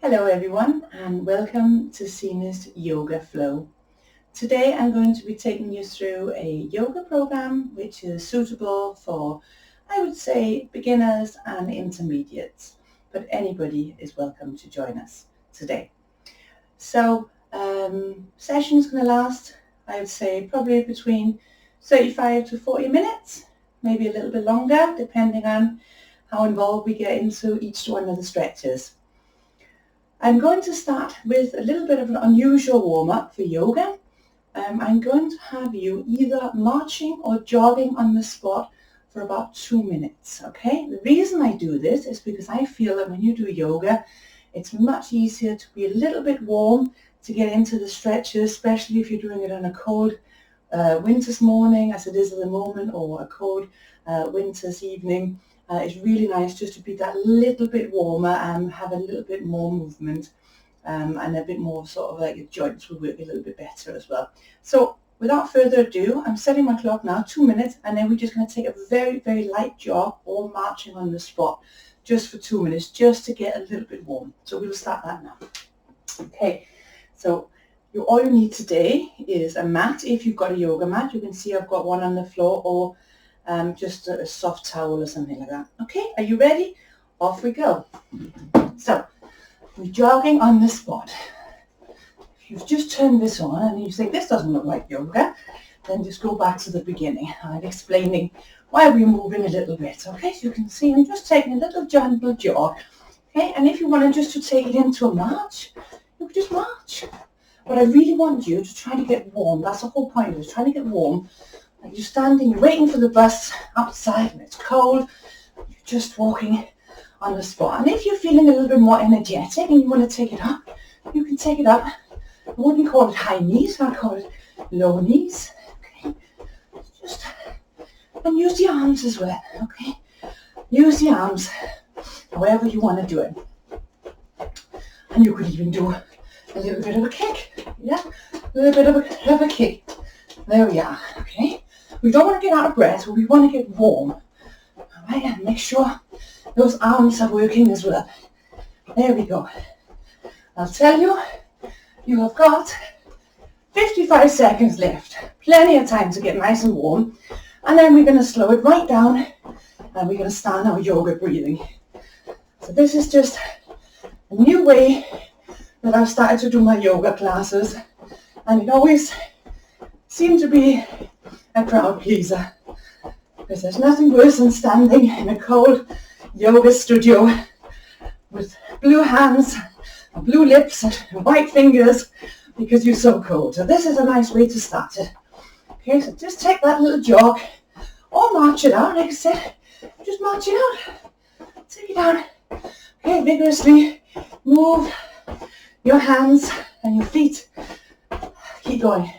Hello everyone and welcome to Signe's Yoga Flow. Today I'm going to be taking you through a yoga program which is suitable for, I would say, beginners and intermediates, but anybody is welcome to join us today. So session is going to last, I would say, probably between 35 to 40 minutes, maybe a little bit longer depending on how involved we get into each one of the stretches. I'm going to start with a little bit of an unusual warm-up for yoga. I'm going to have you either marching or jogging on the spot for about 2 minutes, okay? The reason I do this is because I feel that when you do yoga, it's much easier to be a little bit warm to get into the stretches, especially if you're doing it on a cold winter's morning, as it is at the moment, or a cold winter's evening. It's really nice just to be that little bit warmer and have a little bit more movement and a bit more sort of like your joints will work a little bit better as well. So without further ado, I'm setting my clock now, 2 minutes, and then we're just going to take a very, very light jog or marching on the spot just for 2 minutes, just to get a little bit warm. So we'll start that now. Okay, so all you need today is a mat. If you've got a yoga mat, you can see I've got one on the floor, or just a soft towel or something like that. Okay, are you ready? Off we go. So, we're jogging on the spot. If you've just turned this on and you think this doesn't look like yoga, then just go back to the beginning. I'm explaining why we're moving a little bit. Okay, so you can see I'm just taking a little gentle jog. Okay, and if you want just to take it into a march, you can just march. But I really want you to try to get warm. That's the whole point, is trying to get warm. Like you're standing, you're waiting for the bus outside and it's cold, you're just walking on the spot. And if you're feeling a little bit more energetic and you want to take it up, you can take it up. I wouldn't call it high knees, I'd call it low knees. Okay, just, and use the arms as well, okay? Use the arms however you want to do it. And you could even do a little bit of a kick, yeah? A little bit of a kick. There we are, okay? We don't want to get out of breath, but we want to get warm. All right, and make sure those arms are working as well. There we go. I'll tell you, you have got 55 seconds left. Plenty of time to get nice and warm. And then we're going to slow it right down and we're going to start our yoga breathing. So this is just a new way that I've started to do my yoga classes. And it always seemed to be a crowd pleaser, because there's nothing worse than standing in a cold yoga studio with blue hands and blue lips and white fingers because you're so cold. So this is a nice way to start it. Okay, so just take that little jog or march it out. Like I said, just march it out. Take it out. Okay, vigorously move your hands and your feet. Keep going.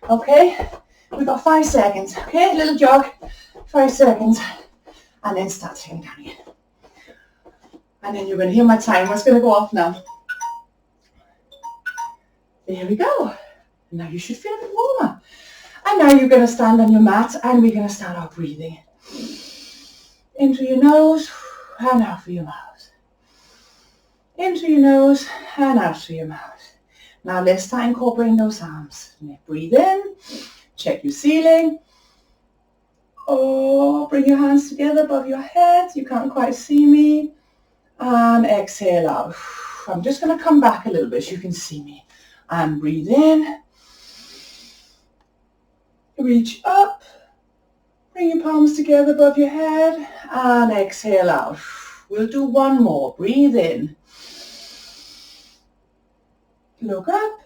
Okay, we've got 5 seconds. Okay, little jog, 5 seconds, and then start taking down again. And then you're going to hear my timer. It's going to go off now. There we go. Now you should feel a bit warmer. And now you're going to stand on your mat and we're going to start our breathing. In through your nose and out through your mouth. In through your nose and out through your mouth. Now let's start incorporating those arms. Breathe in, check your ceiling. Oh, bring your hands together above your head. You can't quite see me. And exhale out. I'm just going to come back a little bit so you can see me. And breathe in. Reach up. Bring your palms together above your head. And exhale out. We'll do one more. Breathe in. Look up.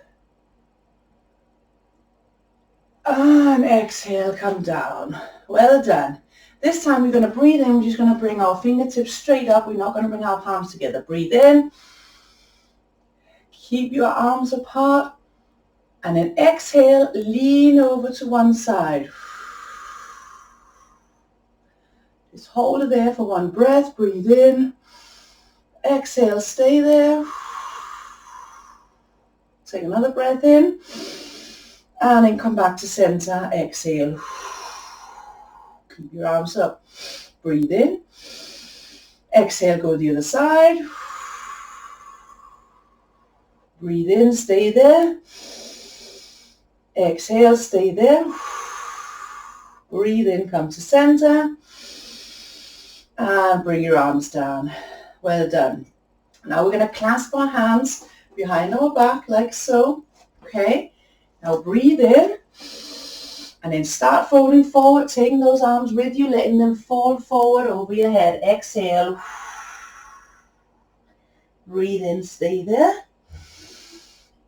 And exhale, come down. Well done. This time we're going to breathe in. We're just going to bring our fingertips straight up. We're not going to bring our palms together. Breathe in. Keep your arms apart. And then exhale, lean over to one side. Just hold it there for one breath. Breathe in. Exhale, stay there. Take another breath in. And then come back to center. Exhale. Keep your arms up. Breathe in. Exhale, go to the other side. Breathe in, stay there. Exhale, stay there. Breathe in, come to center. And bring your arms down. Well done. Now we're going to clasp our hands behind our back like so. Okay. Now breathe in. And then start folding forward, taking those arms with you, letting them fall forward over your head. Exhale. Breathe in, stay there.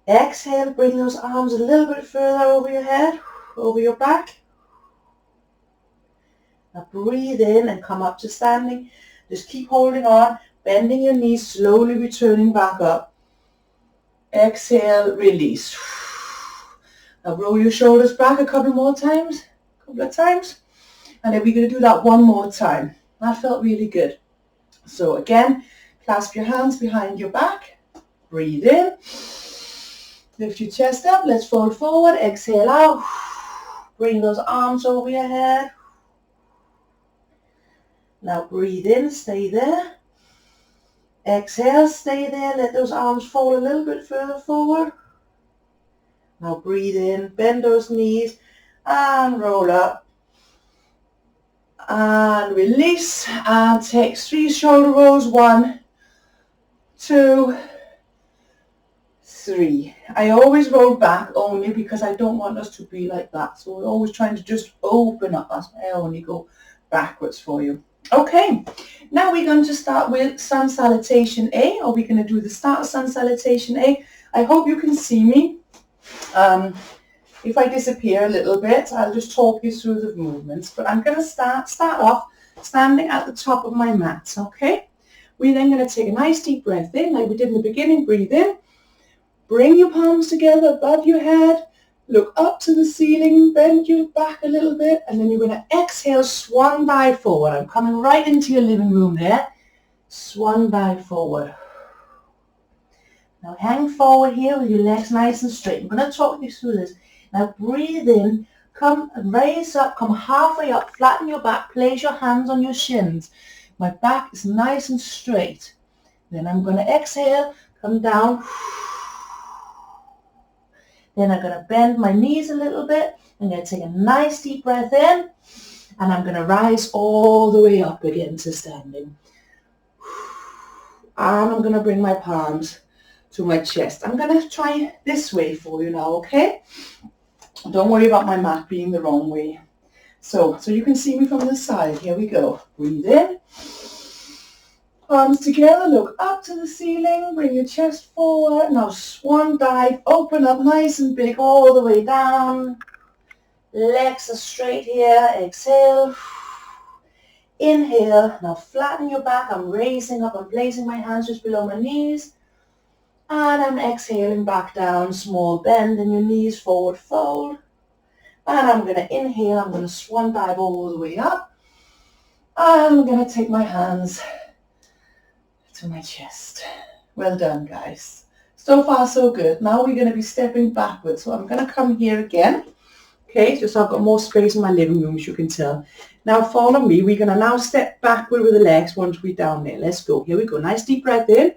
Exhale, bring those arms a little bit further over your head, over your back. Now breathe in and come up to standing. Just keep holding on, bending your knees, slowly returning back up. Exhale, release. Now roll your shoulders back a couple of times. And then we're going to do that one more time. That felt really good. So again, clasp your hands behind your back. Breathe in. Lift your chest up. Let's fold forward. Exhale out. Bring those arms over your head. Now breathe in. Stay there. Exhale. Stay there. Let those arms fall a little bit further forward. Now breathe in. Bend those knees. And roll up. And release. And take 3 shoulder rolls. 1, 2, 3. I always roll back only because I don't want us to be like that. So we're always trying to just open up. That's why I only go backwards for you. Okay, now we're going to start with Sun Salutation A, or we're going to do the start of Sun Salutation A. I hope you can see me. If I disappear a little bit, I'll just talk you through the movements. But I'm going to start off standing at the top of my mat, okay? We're then going to take a nice deep breath in, like we did in the beginning. Breathe in. Bring your palms together above your head. Look up to the ceiling. Bend your back a little bit. And then you're going to exhale, swan dive forward. I'm coming right into your living room there. Swan dive forward. Now hang forward here with your legs nice and straight. I'm going to talk you through this. Now breathe in. Come and raise up. Come halfway up. Flatten your back. Place your hands on your shins. My back is nice and straight. Then I'm going to exhale. Come down. Then I'm going to bend my knees a little bit. I'm going to take a nice deep breath in. And I'm going to rise all the way up again to standing. And I'm going to bring my palms to my chest. I'm going to try this way for you now, okay? Don't worry about my mat being the wrong way. So you can see me from the side. Here we go. Breathe in. Arms together, look up to the ceiling, bring your chest forward. Now swan dive, open up nice and big all the way down. Legs are straight here, exhale. Inhale, now flatten your back. I'm raising up, I'm placing my hands just below my knees. And I'm exhaling back down, small bend in your knees, forward fold. And I'm going to inhale, I'm going to swan dive all the way up. And I'm going to take my hands to my chest. Well done, guys. So far, so good. Now we're going to be stepping backwards. So I'm going to come here again. Okay, just so I've got more space in my living room, as you can tell. Now follow me. We're going to now step backward with the legs once we're down there. Let's go. Here we go. Nice deep breath in.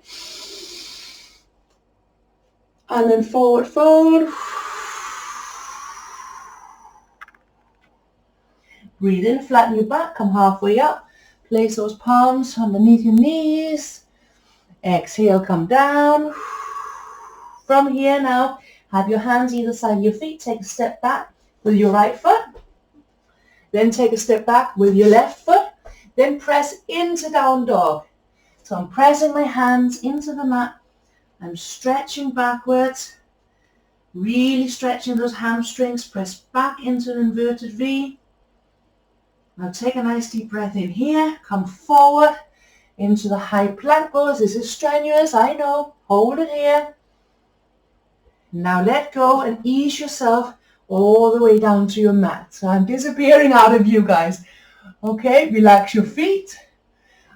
And then forward fold. Breathe in, flatten your back, come halfway up. Place those palms underneath your knees. Exhale, come down. From here now, have your hands either side of your feet. Take a step back with your right foot. Then take a step back with your left foot. Then press into down dog. So I'm pressing my hands into the mat. I'm stretching backwards. Really stretching those hamstrings. Press back into an inverted V. Now take a nice deep breath in here. Come forward into the high plank pose. This is strenuous, I know. Hold it here. Now let go and ease yourself all the way down to your mat. So I'm disappearing out of you guys. Okay, relax your feet.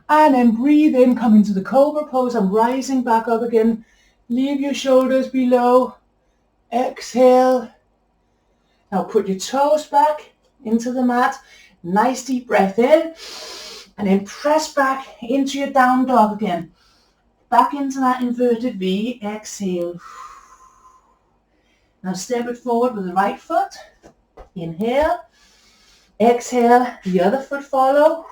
And then breathe in, come into the cobra pose. I'm rising back up again. Leave your shoulders below. Exhale. Now put your toes back into the mat. Nice deep breath in. And then press back into your down dog again. Back into that inverted V. Exhale. Now step it forward with the right foot. Inhale. Exhale. The other foot follow.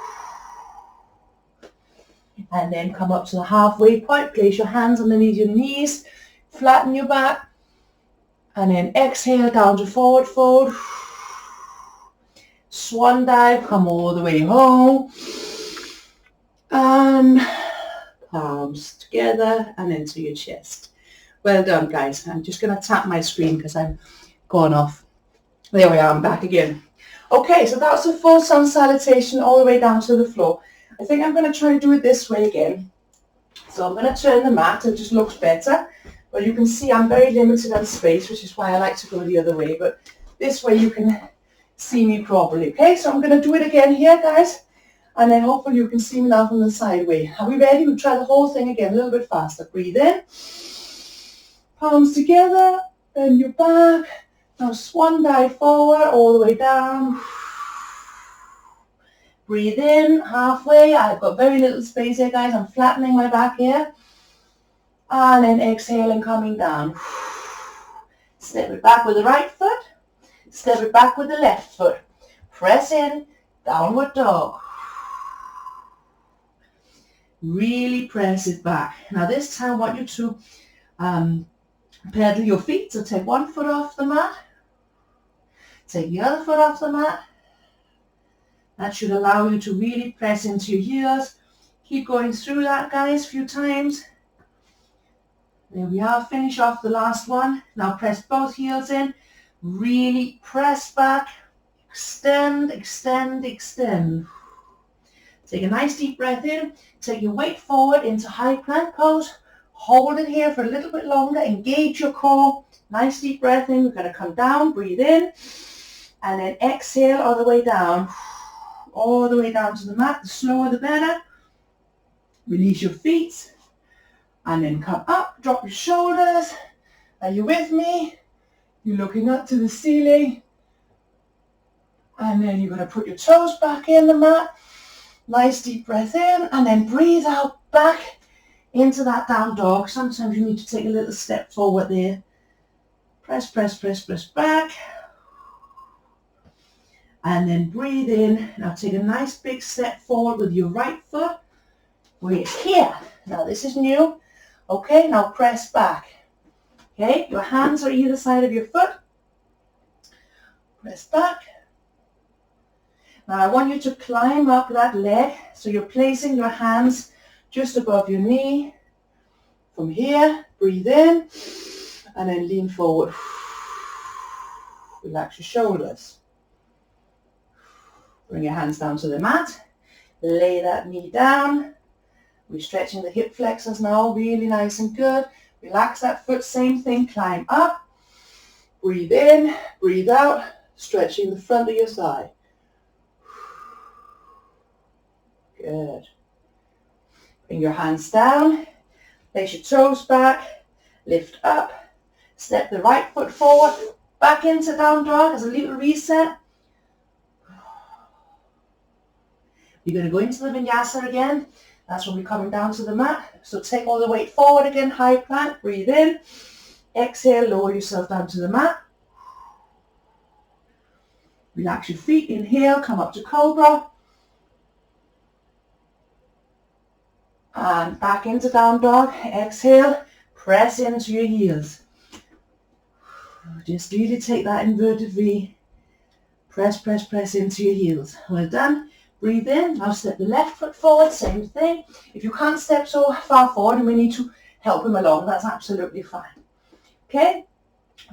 And then come up to the halfway point. Place your hands underneath your knees. Flatten your back. And then exhale down to forward fold. Swan dive. Come all the way home. And palms together and into your chest. Well done, guys. I'm just going to tap my screen because I've gone off. There we are. I'm back again. Okay, so that's a full sun salutation all the way down to the floor. I think I'm going to try to do it this way again. So I'm going to turn the mat. It just looks better. But you can see I'm very limited on space, which is why I like to go the other way. But this way you can see me properly. Okay, so I'm going to do it again here, guys. And then hopefully you can see me now from the side way. Are we ready? We'll try the whole thing again a little bit faster. Breathe in. Palms together. Bend your back. Now swan dive forward all the way down. Breathe in halfway. I've got very little space here, guys. I'm flattening my back here. And then exhale and coming down. Step it back with the right foot. Step it back with the left foot. Press in. Downward dog. Really press it back. Now this time I want you to pedal your feet. So take one foot off the mat. Take the other foot off the mat. That should allow you to really press into your heels. Keep going through that, guys, a few times. There we are. Finish off the last one. Now press both heels in. Really press back. Extend, extend, extend. Take a nice deep breath in. Take your weight forward into high plank pose. Hold it here for a little bit longer. Engage your core. Nice deep breath in. We're going to come down. Breathe in. And then exhale all the way down. All the way down to the mat. The slower the better. Release your feet. And then come up. Drop your shoulders. Are you with me? You're looking up to the ceiling. And then you're going to put your toes back in the mat. Nice deep breath in. And then breathe out back into that down dog. Sometimes you need to take a little step forward there. Press, press, press, press back. And then breathe in. Now take a nice big step forward with your right foot. We're here. Now this is new. Okay, now press back. Okay, your hands are either side of your foot. Press back. Now I want you to climb up that leg. So you're placing your hands just above your knee. From here, breathe in. And then lean forward. Relax your shoulders. Bring your hands down to the mat. Lay that knee down. We're stretching the hip flexors now, really nice and good. Relax that foot, same thing, climb up. Breathe in, breathe out, stretching the front of your thigh. Good. Bring your hands down, place your toes back, lift up, step the right foot forward, back into down dog as a little reset. You're going to go into the vinyasa again. That's when we're coming down to the mat. So take all the weight forward again, high plank, breathe in. Exhale, lower yourself down to the mat. Relax your feet, inhale, come up to cobra. And back into down dog, exhale, press into your heels. Just really take that inverted V. Press, press, press into your heels. Well done. Breathe in. Now step the left foot forward. Same thing. If you can't step so far forward and we need to help him along, that's absolutely fine. Okay?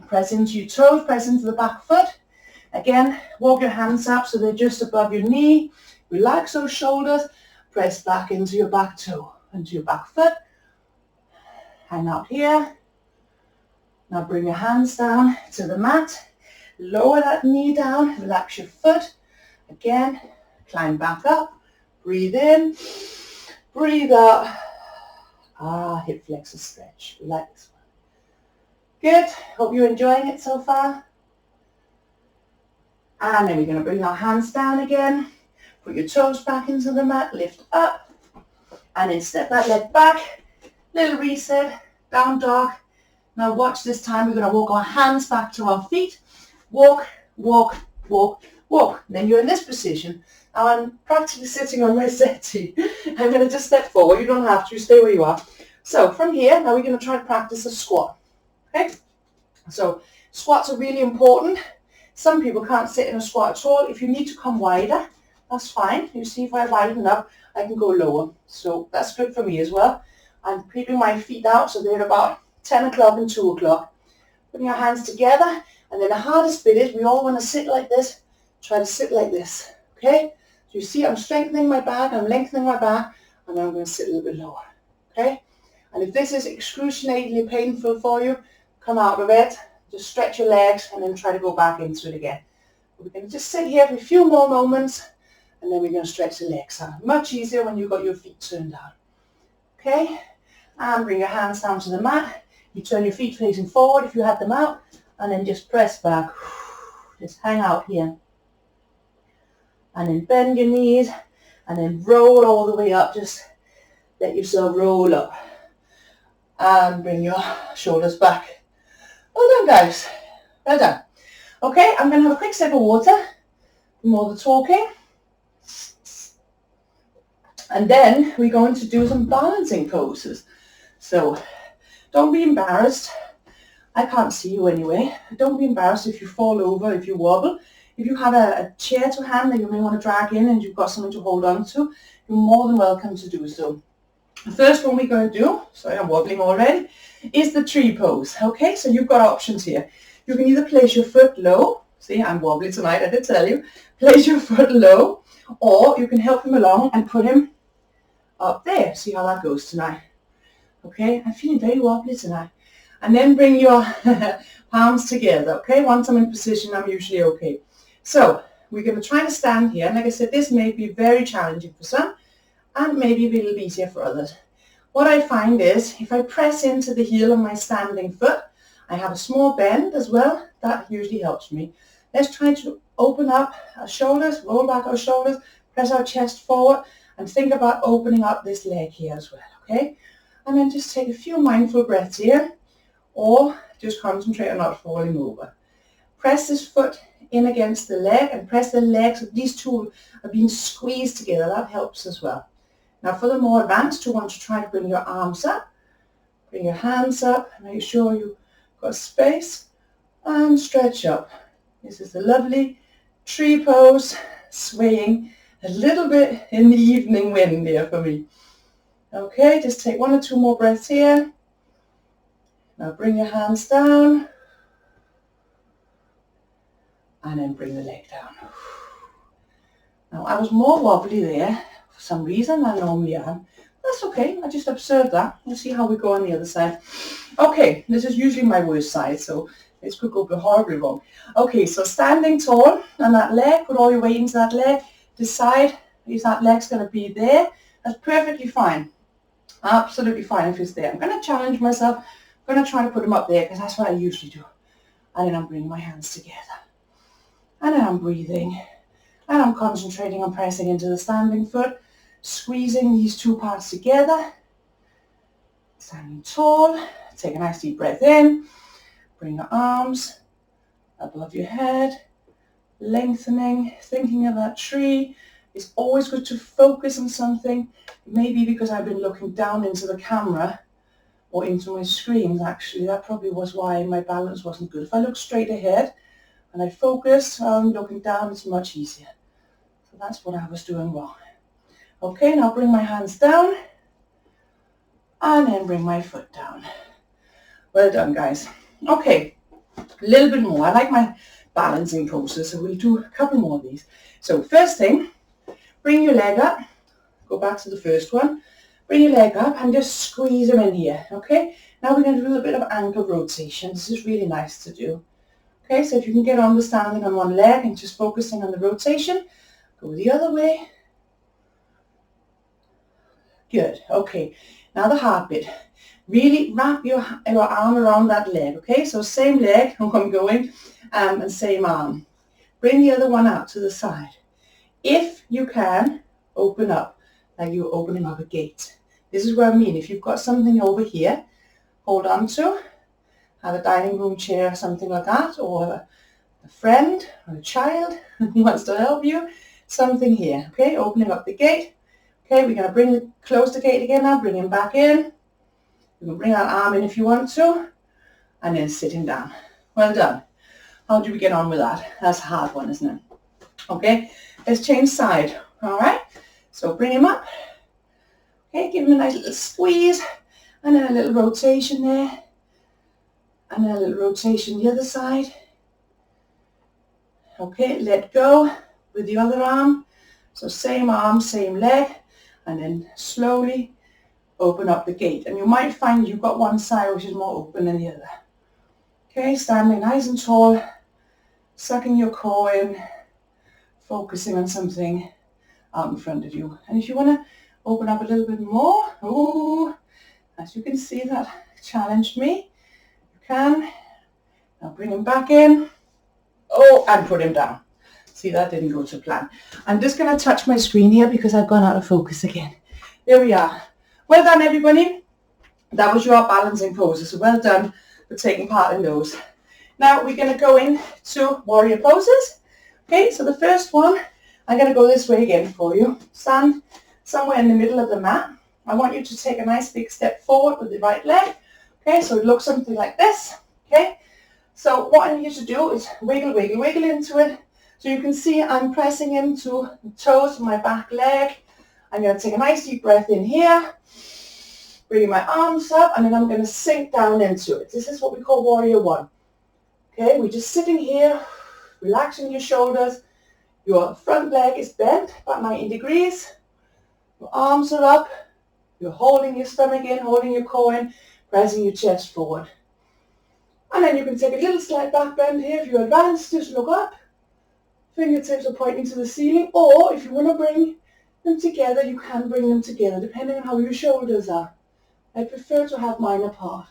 Press into your toes. Press into the back foot. Again, walk your hands up so they're just above your knee. Relax those shoulders. Press back into your back toe, into your back foot. Hang out here. Now bring your hands down to the mat. Lower that knee down. Relax your foot. Again. Climb back up, breathe in, breathe out. Hip flexor stretch. We like this one. Good. Hope you're enjoying it so far. And then we're going to bring our hands down again. Put your toes back into the mat, lift up, and then step that leg back. Little reset, down dog. Now watch this time. We're going to walk our hands back to our feet. Walk, walk, walk, walk. Then you're in this position. Now I'm practically sitting on my settee. I'm going to just step forward. You don't have to. Stay where you are. So from here, now we're going to try to practice a squat. Okay? So squats are really important. Some people can't sit in a squat at all. If you need to come wider, that's fine. You see, if I widen up, I can go lower. So that's good for me as well. I'm keeping my feet out so they're about 10 o'clock and 2 o'clock. Putting your hands together, and then the hardest bit is we all want to sit like this. Try to sit like this, okay? So you see I'm strengthening my back, I'm lengthening my back, and then I'm going to sit a little bit lower, okay? And if this is excruciatingly painful for you, come out of it, just stretch your legs, and then try to go back into it again. We're going to just sit here for a few more moments, and then we're going to stretch the legs out. Much easier when you've got your feet turned down, okay? And bring your hands down to the mat. You turn your feet facing forward if you had them out, and then just press back. Just hang out here. And then bend your knees, and then roll all the way up. Just let yourself roll up. And bring your shoulders back. Well done, guys. Well done. Okay, I'm going to have a quick sip of water from all the talking. And then we're going to do some balancing poses. So don't be embarrassed. I can't see you anyway. Don't be embarrassed if you fall over, if you wobble. If you have a chair to hand that you may want to drag in and you've got something to hold on to, you're more than welcome to do so. The first one we're going to do, sorry I'm wobbling already, is the tree pose. Okay, so you've got options here. You can either place your foot low. See, I'm wobbly tonight, I did tell you. Place your foot low, or you can help him along and put him up there. See how that goes tonight. Okay, I'm feeling very wobbly tonight. And then bring your palms together, okay? Once I'm in position, I'm usually okay. So we're going to try to stand here. And like I said, this may be very challenging for some and maybe a little easier for others. What I find is if I press into the heel of my standing foot, I have a small bend as well. That usually helps me. Let's try to open up our shoulders, roll back our shoulders, press our chest forward, and think about opening up this leg here as well, okay? And then just take a few mindful breaths here, or just concentrate on not falling over. Press this foot in against the leg and press the legs. These two are being squeezed together. That helps as well. Now for the more advanced, you want to try to bring your arms up, bring your hands up, make sure you've got space, and stretch up. This is a lovely tree pose, swaying a little bit in the evening wind here for me. Okay, just take 1 or 2 more breaths here. Now bring your hands down. And then bring the leg down. Now I was more wobbly there for some reason than I normally am. That's okay, I just observed that. We'll see how we go on the other side. Okay, this is usually my worst side, so this could go horribly wrong. Okay, so standing tall on that leg, put all your weight into that leg. Decide if that leg's going to be there. That's perfectly fine. Absolutely fine if it's there. I'm going to challenge myself. I'm going to try to put them up there because that's what I usually do. And then I'm bringing my hands together. And then I'm breathing. And I'm concentrating on pressing into the standing foot, squeezing these two parts together. Standing tall. Take a nice deep breath in. Bring your arms above your head. Lengthening, thinking of that tree. It's always good to focus on something. Maybe because I've been looking down into the camera or into my screens, actually. That probably was why my balance wasn't good. If I look straight ahead and I focus on looking down, it's much easier. So that's what I was doing wrong. Okay, now bring my hands down and then bring my foot down. Well done, guys. Okay, a little bit more. I like my balancing poses, so we'll do a couple more of these. So first thing, bring your leg up. Go back to the first one. Bring your leg up and just squeeze them in here, okay? Now we're going to do a bit of ankle rotation. This is really nice to do. Okay, so if you can get on the standing on one leg and just focusing on the rotation, go the other way. Good, okay. Now the hard bit. Really wrap your arm around that leg, okay? So same leg, I'm going, and same arm. Bring the other one out to the side. If you can, open up, like you're opening up a gate. This is what I mean. If you've got something over here, hold on to, have a dining room chair or something like that, or a friend or a child who wants to help you, something here, okay? Opening up the gate. Okay, we're going to close the gate again now, bring him back in. You can bring that arm in if you want to, and then sitting down. Well done. How do we get on with that? That's a hard one, isn't it? Okay, let's change side, all right? So bring him up. Okay, give him a nice little squeeze, and then a little rotation there, and then a little rotation the other side. Okay, let go with the other arm. So same arm, same leg, and then slowly open up the gate. And you might find you've got one side which is more open than the other. Okay, standing nice and tall, sucking your core in, focusing on something out in front of you. And if you want to open up a little bit more, oh, as you can see, that challenged me. You can. Now bring him back in. Oh, and put him down. See, that didn't go to plan. I'm just going to touch my screen here because I've gone out of focus again. There we are. Well done, everybody. That was your balancing poses. So well done for taking part in those. Now we're going to go into warrior poses. Okay, so the first one, I'm going to go this way again for you. Stand somewhere in the middle of the mat. I want you to take a nice big step forward with the right leg. Okay, so it looks something like this. Okay, so what I need you to do is wiggle, wiggle, wiggle into it. So you can see I'm pressing into the toes of my back leg. I'm going to take a nice deep breath in here, bringing my arms up, and then I'm going to sink down into it. This is what we call warrior one. Okay, we're just sitting here, relaxing your shoulders. Your front leg is bent about 90 degrees. Your arms are up. You're holding your stomach in, holding your core in, pressing your chest forward. And then you can take a little slight back bend here. If you're advanced, just look up. Fingertips are pointing to the ceiling. Or if you want to bring them together, you can bring them together, depending on how your shoulders are. I prefer to have mine apart.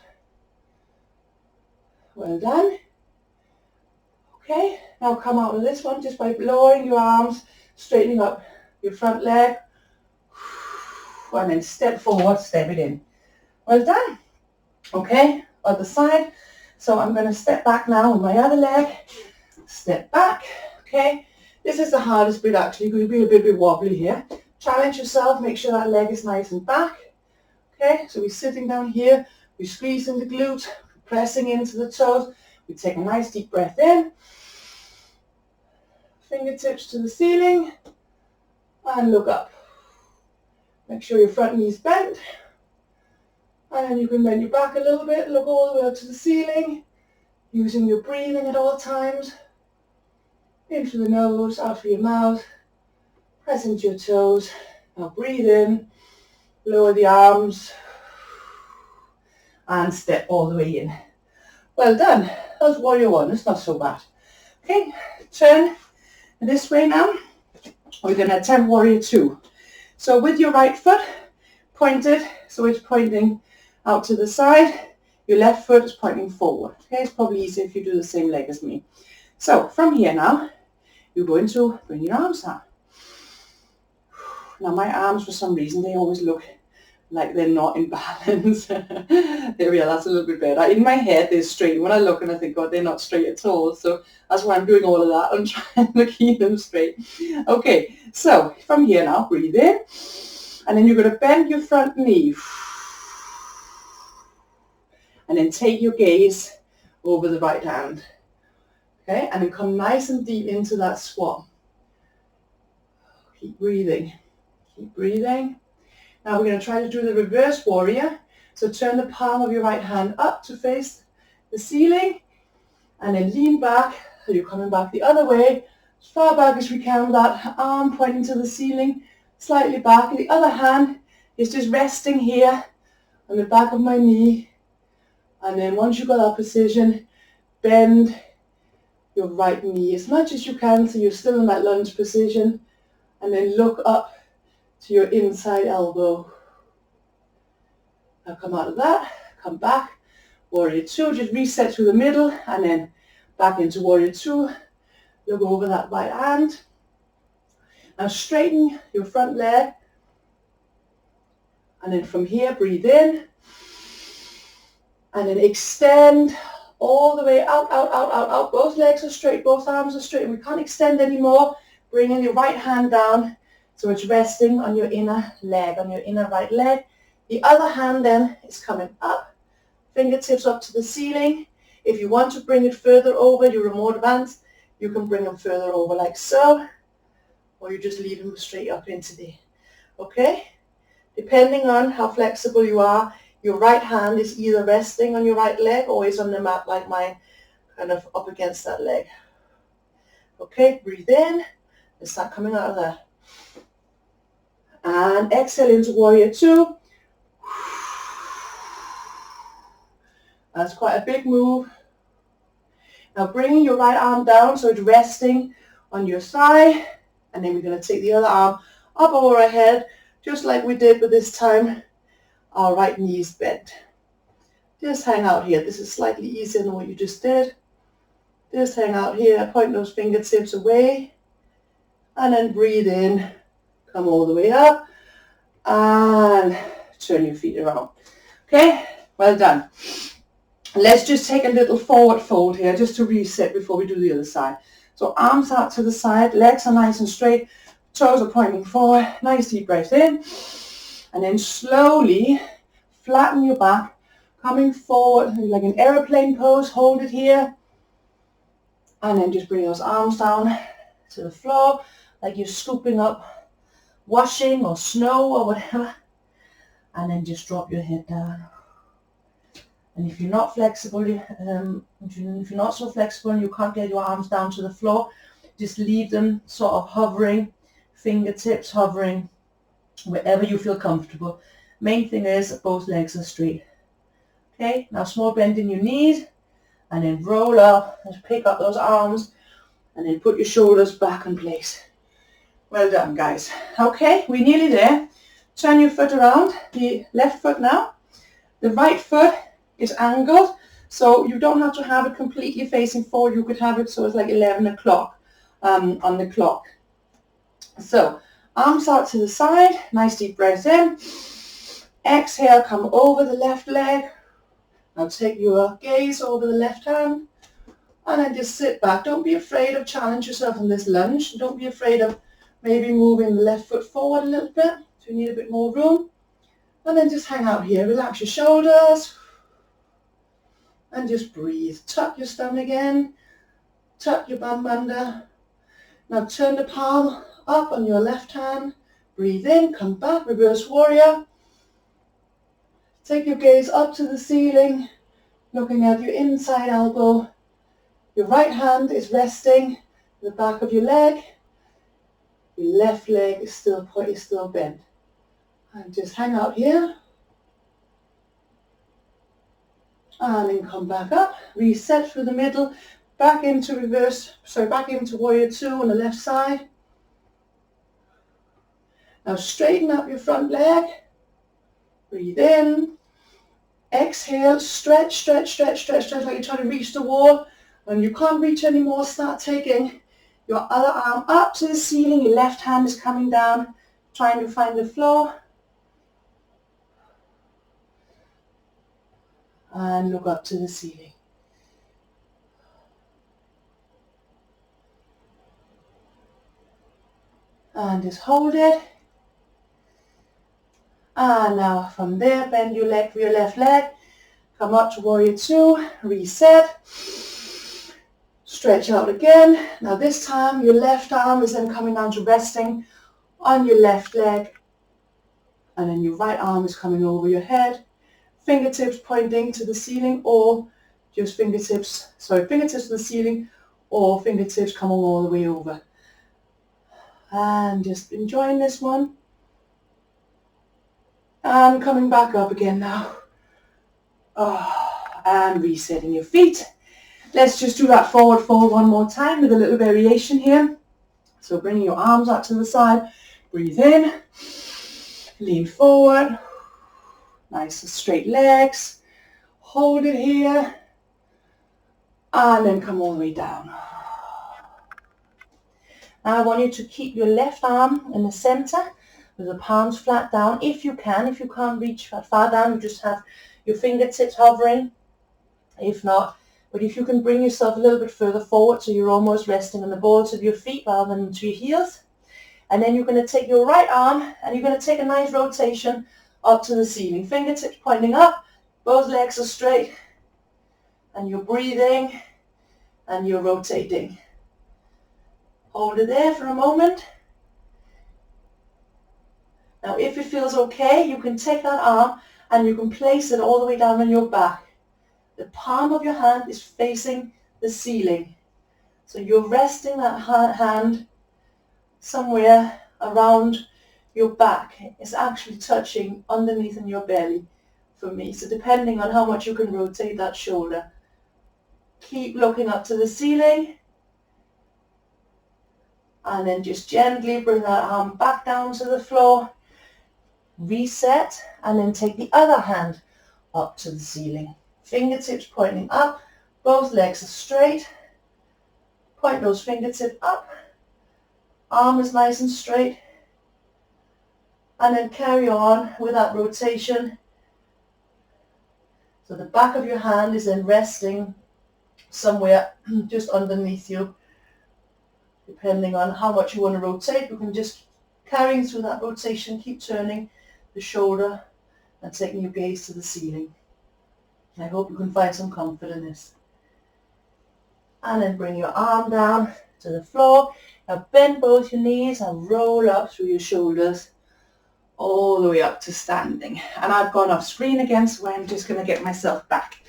Well done. Okay, now come out of this one just by lowering your arms, straightening up your front leg, and then step forward, step it in. Well done. Okay, other side. So I'm going to step back now with my other leg, step back. Okay, this is the hardest bit actually, because you'll be a bit wobbly here. Challenge yourself, make sure that leg is nice and back. Okay, so we're sitting down here, we're squeezing the glute, pressing into the toes. We take a nice deep breath in, fingertips to the ceiling, and look up. Make sure your front knee is bent, and then you can bend your back a little bit, look all the way up to the ceiling, using your breathing at all times. In through the nose, out through your mouth, press into your toes. Now breathe in, lower the arms, and step all the way in. Well done. That was warrior one. It's not so bad. Okay, turn this way now. We're going to attempt warrior two. So with your right foot pointed, so it's pointing out to the side. Your left foot is pointing forward. Okay, it's probably easier if you do the same leg as me. So from here now, you're going to bring your arms out. Now my arms, for some reason, they always look like they're not in balance. There we are, that's a little bit better. In my head, they're straight. When I look and I think, God, they're not straight at all. So that's why I'm doing all of that. I'm trying to keep them straight. Okay, so from here now, breathe in. And then you're going to bend your front knee. And then take your gaze over the right hand. Okay, and then come nice and deep into that squat. Keep breathing. Keep breathing. Now we're going to try to do the reverse warrior. So turn the palm of your right hand up to face the ceiling. And then lean back. So you're coming back the other way. As far back as we can with that arm pointing to the ceiling. Slightly back. And the other hand is just resting here on the back of my knee. And then once you've got that position, bend your right knee as much as you can so you're still in that lunge position. And then look up to your inside elbow. Now come out of that, come back, warrior two, just reset through the middle and then back into warrior two. Look over that right hand. Now straighten your front leg And then from here, breathe in. And then extend all the way out, out, out, out, out. Both legs are straight, both arms are straight. We can't extend anymore. Bringing your right hand down so it's resting on your inner leg, on your inner right leg. The other hand then is coming up, fingertips up to the ceiling. If you want to bring it further over, you're more advanced, you can bring them further over like so, or you just leave them straight up into the, okay? Depending on how flexible you are, your right hand is either resting on your right leg or is on the mat like mine, kind of up against that leg. Okay, breathe in and start coming out of there. And exhale into warrior two. That's quite a big move. Now bringing your right arm down so it's resting on your thigh, and then we're going to take the other arm up over our head, just like we did, but this time our right knee is bent. Just hang out here. This is slightly easier than what you just did. Just hang out here, point those fingertips away, and then breathe in, come all the way up, and turn your feet around. Okay, well done. Let's just take a little forward fold here, just to reset before we do the other side. So arms out to the side, legs are nice and straight, toes are pointing forward, nice deep breath in, and then slowly flatten your back, coming forward like an airplane pose, hold it here, and then just bring those arms down to the floor, like you're scooping up washing or snow or whatever, and then just drop your head down. And if you're not flexible, if you're not so flexible and you can't get your arms down to the floor, just leave them sort of hovering, fingertips hovering, wherever you feel comfortable. Main thing is that both legs are straight. Okay, now small bend in your knees, and then roll up, and pick up those arms, and then put your shoulders back in place. Well done, guys. Okay, we're nearly there. Turn your foot around, the left foot now. The right foot is angled, so you don't have to have it completely facing forward. You could have it so it's like 11 o'clock on the clock. So arms out to the side, nice deep breath in. Exhale, come over the left leg. Now take your gaze over the left hand, and then just sit back. Don't be afraid of challenge yourself in this lunge. Don't be afraid of maybe moving the left foot forward a little bit if you need a bit more room. And then just hang out here. Relax your shoulders. And just breathe. Tuck your stomach in. Tuck your bum under. Now turn the palm up on your left hand. Breathe in. Come back. Reverse warrior. Take your gaze up to the ceiling. Looking at your inside elbow. Your right hand is resting in the back of your leg. Your left leg is still bent. And just hang out here. And then come back up, reset through the middle, back into warrior two on the left side. Now straighten up your front leg, breathe in, exhale, stretch, stretch, stretch, stretch, stretch, like you're trying to reach the wall. When you can't reach anymore, start taking your other arm up to the ceiling, your left hand is coming down, trying to find the floor. And look up to the ceiling. And just hold it. And now from there, bend your leg for your left leg. Come up to warrior two, reset. Stretch out again. Now this time, your left arm is then coming down to resting on your left leg. And then your right arm is coming over your head. Fingertips pointing to the ceiling, or just fingertips to the ceiling, or fingertips coming all the way over. And just enjoying this one. And coming back up again now. And resetting your feet. Let's just do that forward fold one more time with a little variation here. So bringing your arms out to the side. Breathe in. Lean forward. Nice and straight legs. Hold it here. And then come all the way down. Now I want you to keep your left arm in the center, with the palms flat down if you can. If you can't reach far down, you just have your fingertips hovering. If not, but if you can bring yourself a little bit further forward so you're almost resting on the balls of your feet rather than into your heels. And then you're going to take your right arm and you're going to take a nice rotation up to the ceiling. Fingertips pointing up, both legs are straight, and you're breathing and you're rotating. Hold it there for a moment. Now if it feels okay, you can take that arm and you can place it all the way down on your back. The palm of your hand is facing the ceiling. So you're resting that hand somewhere around your back. It's actually touching underneath in your belly for me. So depending on how much you can rotate that shoulder. Keep looking up to the ceiling. And then just gently bring that arm back down to the floor. Reset. And then take the other hand up to the ceiling. Fingertips pointing up. Both legs are straight. Point those fingertips up. Arm is nice and straight. And then carry on with that rotation. So the back of your hand is then resting somewhere just underneath you. Depending on how much you want to rotate, you can just carrying through that rotation, keep turning the shoulder and taking your gaze to the ceiling. I hope you can find some comfort in this. And then bring your arm down to the floor. Now bend both your knees and roll up through your shoulders all the way up to standing. And I've gone off screen again, so I'm just going to get myself back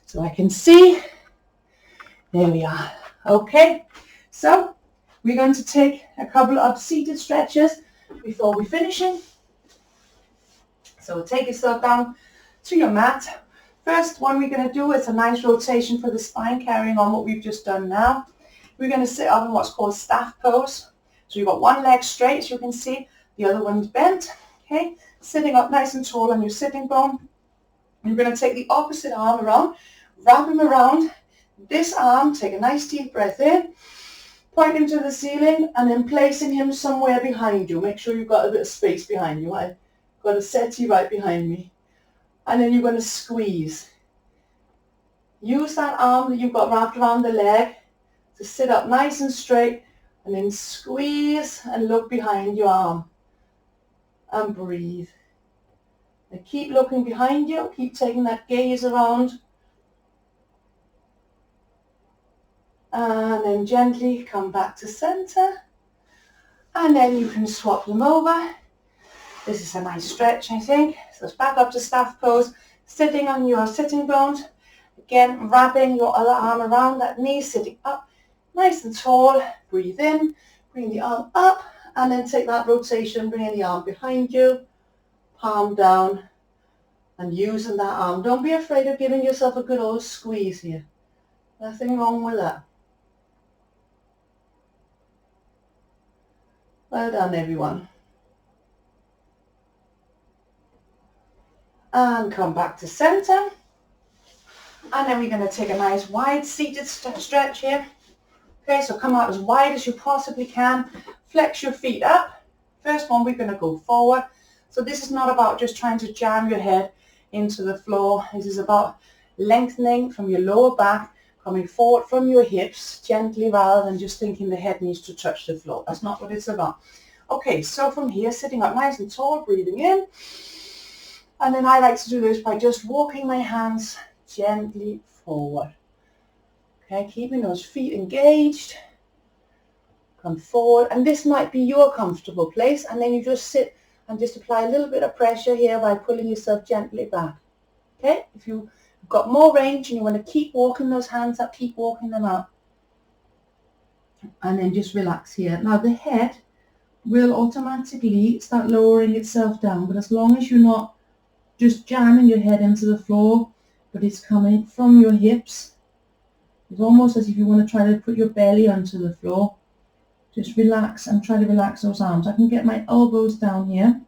so I can see. There we are. Okay, so we're going to take a couple of seated stretches before we're finishing. So take yourself down to your mat. First one we're going to do is a nice rotation for the spine, carrying on what we've just done now. We're going to sit up in what's called staff pose. So you've got one leg straight, as you can see, the other one's bent. Okay, sitting up nice and tall on your sitting bone. You're going to take the opposite arm around, wrap him around this arm, take a nice deep breath in, point him to the ceiling, and then placing him somewhere behind you. Make sure you've got a bit of space behind you. I've got a settee right behind me. And then you're going to squeeze. Use that arm that you've got wrapped around the leg to sit up nice and straight, and then squeeze and look behind your arm and breathe. And keep looking behind you, keep taking that gaze around, and then gently come back to center, and then you can swap them over. This is a nice stretch, I think. So it's back up to staff pose, sitting on your sitting bones. Again, wrapping your other arm around that knee, sitting up nice and tall. Breathe in, bring the arm up, and then take that rotation, bringing the arm behind you, palm down, and using that arm. Don't be afraid of giving yourself a good old squeeze here. Nothing wrong with that. Well done, everyone. And come back to center. And then we're going to take a nice wide seated stretch here. Okay, so come out as wide as you possibly can. Flex your feet up. First one, we're going to go forward. So this is not about just trying to jam your head into the floor. This is about lengthening from your lower back, coming forward from your hips gently rather than just thinking the head needs to touch the floor. That's not what it's about. Okay, so from here, sitting up nice and tall, breathing in. And then I like to do this by just walking my hands gently forward. Okay, keeping those feet engaged. Come forward, and this might be your comfortable place, and then you just sit and just apply a little bit of pressure here by pulling yourself gently back. Okay, if you've got more range and you want to keep walking those hands up, keep walking them up. And then just relax here. Now the head will automatically start lowering itself down, but as long as you're not just jamming your head into the floor, but it's coming from your hips. It's almost as if you want to try to put your belly onto the floor. Just relax and try to relax those arms. I can get my elbows down here.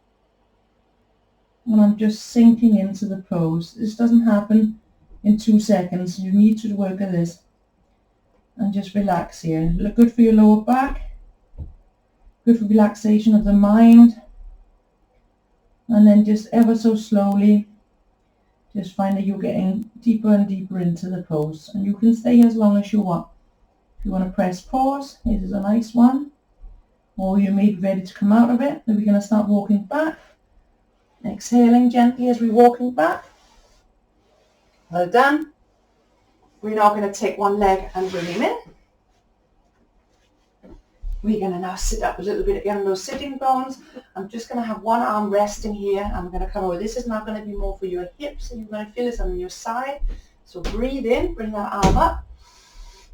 And I'm just sinking into the pose. This doesn't happen in 2 seconds. You need to work at this. And just relax here. Look good for your lower back. Good for relaxation of the mind. And then just ever so slowly, just find that you're getting deeper and deeper into the pose. And you can stay here as long as you want. If you want to press pause, this is a nice one. Or you may be ready to come out of it. Then we're going to start walking back. Exhaling gently as we're walking back. Well done. We're now going to take one leg and bring him in. We're going to now sit up a little bit again on those sitting bones. I'm just going to have one arm resting here. I'm going to come over. This is now going to be more for your hips, and you're going to feel this on your side. So breathe in, bring that arm up,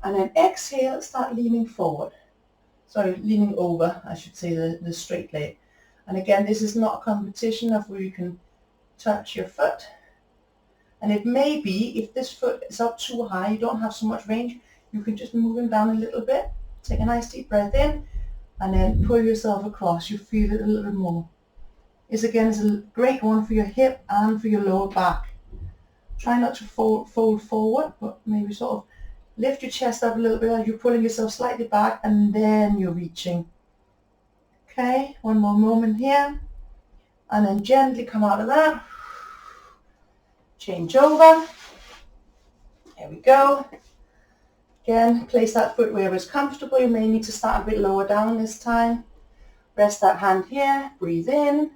and then exhale, start leaning forward. Sorry, leaning over, I should say, the straight leg. And again, this is not a competition of where you can touch your foot. And it may be, if this foot is up too high, you don't have so much range, you can just move him down a little bit. Take a nice deep breath in, and then pull yourself across. You feel it a little bit more. This again is a great one for your hip and for your lower back. Try not to fold forward, but maybe sort of lift your chest up a little bit as you're pulling yourself slightly back, and then you're reaching. Okay, one more moment here, and then gently come out of that. Change over. There we go. Again, place that foot wherever it's comfortable. You may need to start a bit lower down this time. Rest that hand here. Breathe in.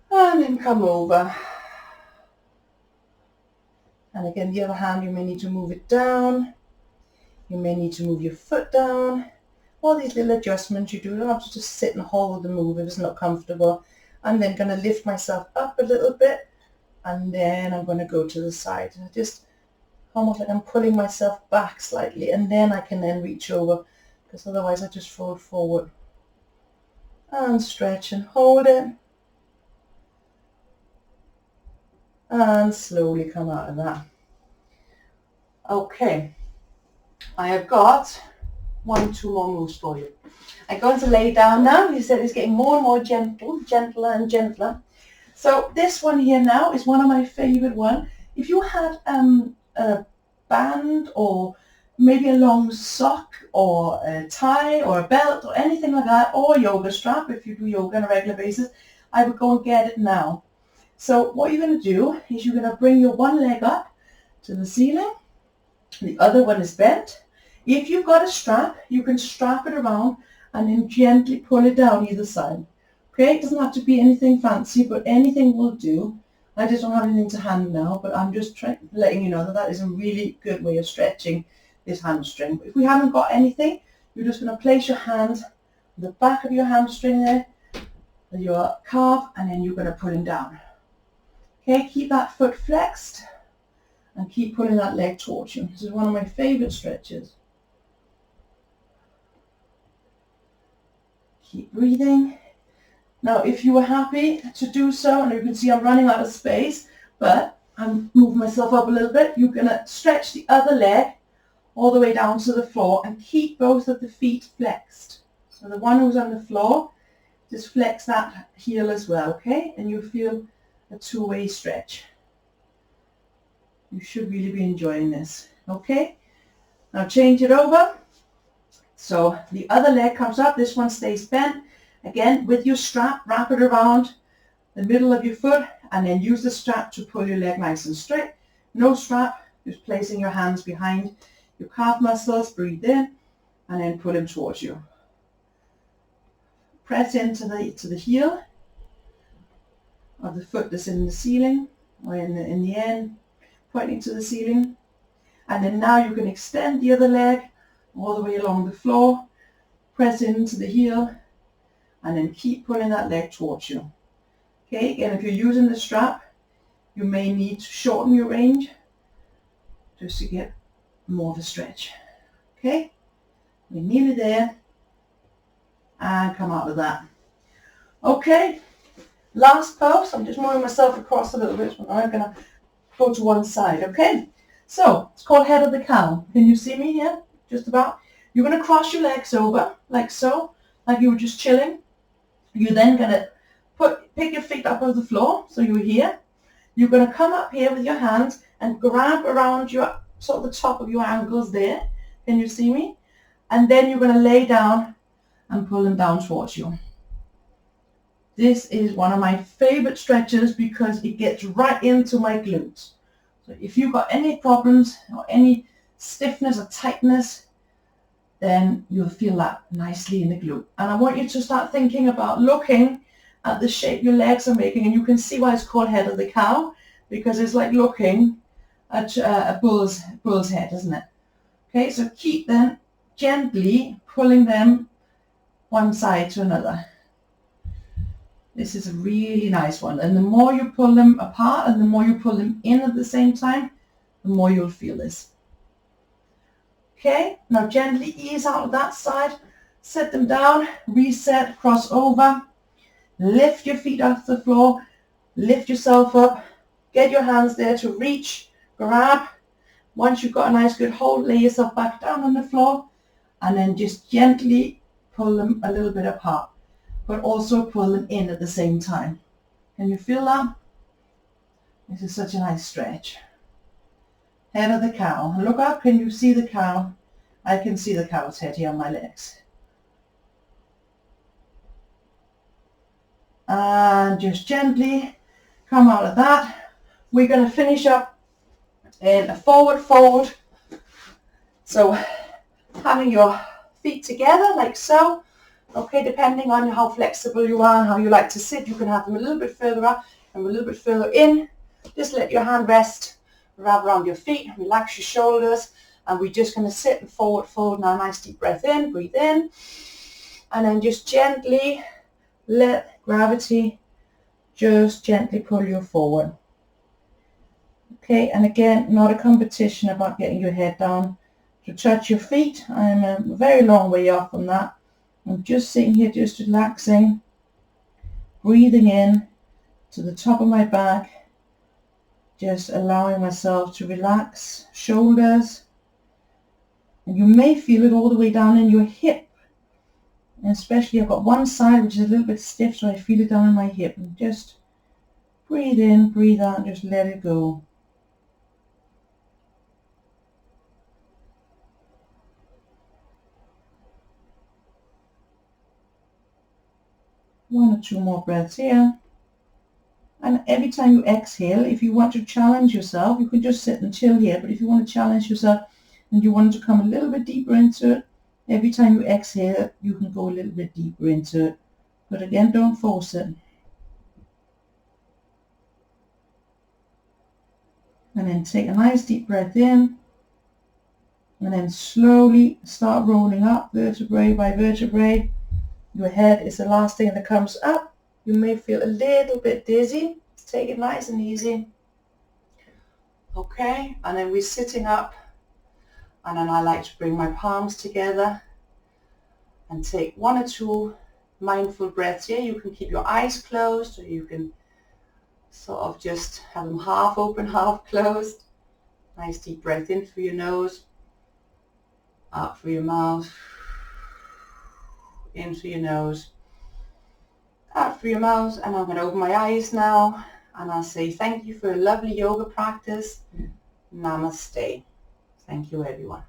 And then come over. And again, the other hand, you may need to move it down. You may need to move your foot down. All these little adjustments you do. You don't have to just sit and hold the move if it's not comfortable. I'm then going to lift myself up a little bit. And then I'm going to go to the side. Just almost like I'm pulling myself back slightly, and then I can then reach over, because otherwise I just fold forward. And stretch and hold it. And slowly come out of that. Okay, I have got 2 more moves for you. I'm going to lay down now. You said it's getting more and more gentle, gentler and gentler. So this one here now is one of my favorite ones. If you had a band or maybe a long sock or a tie or a belt or anything like that, or a yoga strap if you do yoga on a regular basis, I would go and get it now. So what you're going to do is you're going to bring your one leg up to the ceiling. The other one is bent. If you've got a strap, you can strap it around and then gently pull it down either side. Okay, it doesn't have to be anything fancy, but anything will do. I just don't have anything to hand now, but I'm just letting you know that that is a really good way of stretching this hamstring. But if we haven't got anything, you're just going to place your hand on the back of your hamstring there, with your calf, and then you're going to pull him down. Okay, keep that foot flexed and keep pulling that leg towards you. This is one of my favorite stretches. Keep breathing. Now, if you were happy to do so, and you can see I'm running out of space, but I'm moving myself up a little bit, you're going to stretch the other leg all the way down to the floor and keep both of the feet flexed. So the one who's on the floor, just flex that heel as well, okay? And you feel a two-way stretch. You should really be enjoying this, okay? Now change it over. So the other leg comes up, this one stays bent. Again, with your strap, wrap it around the middle of your foot and then use the strap to pull your leg nice and straight. No strap, just placing your hands behind your calf muscles, breathe in and then pull them towards you. Press into the heel of the foot that's in the ceiling or in the end, pointing to the ceiling. And then now you can extend the other leg all the way along the floor, press into the heel, and then keep pulling that leg towards you. Okay, again, if you're using the strap, you may need to shorten your range just to get more of a stretch. Okay, we're nearly there, and come out of that. Okay, last pose. I'm just moving myself across a little bit, so I'm going to go to one side. Okay, so it's called head of the cow. Can you see me here? Just about. You're going to cross your legs over like so, like you were just chilling. You're then going to pick your feet up off the floor, so you're here. You're going to come up here with your hands and grab around your sort of the top of your ankles there. Can you see me? And then you're going to lay down and pull them down towards you. This is one of my favorite stretches because it gets right into my glutes. So if you've got any problems or any stiffness or tightness, then you'll feel that nicely in the glute. And I want you to start thinking about looking at the shape your legs are making, and you can see why it's called head of the cow, because it's like looking at a bull's head, isn't it? Okay, so keep then gently pulling them one side to another. This is a really nice one, and the more you pull them apart and the more you pull them in at the same time, the more you'll feel this. Okay, now gently ease out of that side, set them down, reset, cross over, lift your feet off the floor, lift yourself up, get your hands there to reach, grab. Once you've got a nice good hold, lay yourself back down on the floor, and then just gently pull them a little bit apart, but also pull them in at the same time. Can you feel that? This is such a nice stretch. Head of the cow. Look up, can you see the cow? I can see the cow's head here on my legs. And just gently come out of that. We're going to finish up in a forward fold. So having your feet together like so. Okay, depending on how flexible you are and how you like to sit, you can have them a little bit further up and a little bit further in. Just let your hand rest, wrap around your feet, relax your shoulders, and we're just going to sit in forward fold now. Nice deep breath in, breathe in, and then just gently let gravity just gently pull you forward. Okay, and again, not a competition about getting your head down to touch your feet. I'm a very long way off from that. I'm just sitting here, just relaxing, breathing in to the top of my back, just allowing myself to relax shoulders. And you may feel it all the way down in your hip. And especially I've got one side which is a little bit stiff, so I feel it down in my hip. And just breathe in, breathe out, and just let it go. One or two more breaths here. And every time you exhale, if you want to challenge yourself, you can just sit and chill here. But if you want to challenge yourself and you want to come a little bit deeper into it, every time you exhale, you can go a little bit deeper into it. But again, don't force it. And then take a nice deep breath in. And then slowly start rolling up vertebrae by vertebrae. Your head is the last thing that comes up. You may feel a little bit dizzy. Take it nice and easy. Okay, and then we're sitting up. And then I like to bring my palms together and take one or two mindful breaths here. You can keep your eyes closed, or you can sort of just have them half open, half closed. Nice deep breath in through your nose, out through your mouth, in through your nose, out through your mouth. And I'm going to open my eyes now, and I'll say thank you for a lovely yoga practice. Namaste. Thank you, everyone.